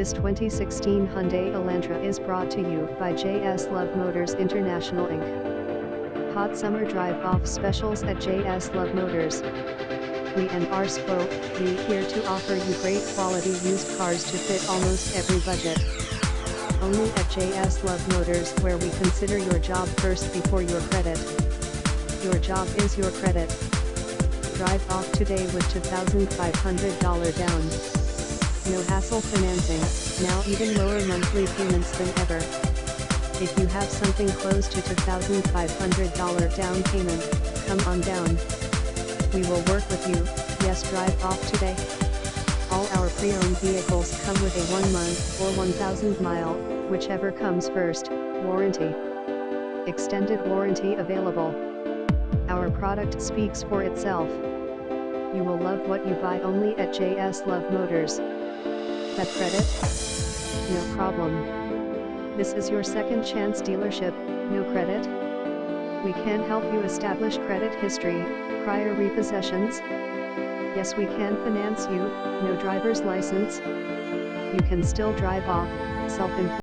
This 2016 Hyundai Elantra is brought to you by JS Love Motors International Inc. Hot Summer Drive-Off Specials at JS Love Motors. We and our SPO, we here to offer you great quality used cars to fit almost every budget. Only at JS Love Motors, where we consider your job first before your credit. Your job is your credit. Drive off today with $2,500 down. No hassle financing, now even lower monthly payments than ever. If you have something close to $2,500 down payment, come on down. We will work with you. Yes, drive off today. All our pre-owned vehicles come with a 1 month or 1,000 mile, whichever comes first, warranty. Extended warranty available. Our product speaks for itself. You will love what you buy only at JS Love Motors. That credit? No problem. This is your second chance dealership. No credit? We can help you establish credit history, prior repossessions. Yes, we can finance you. No driver's license? You can still drive off, self-employed.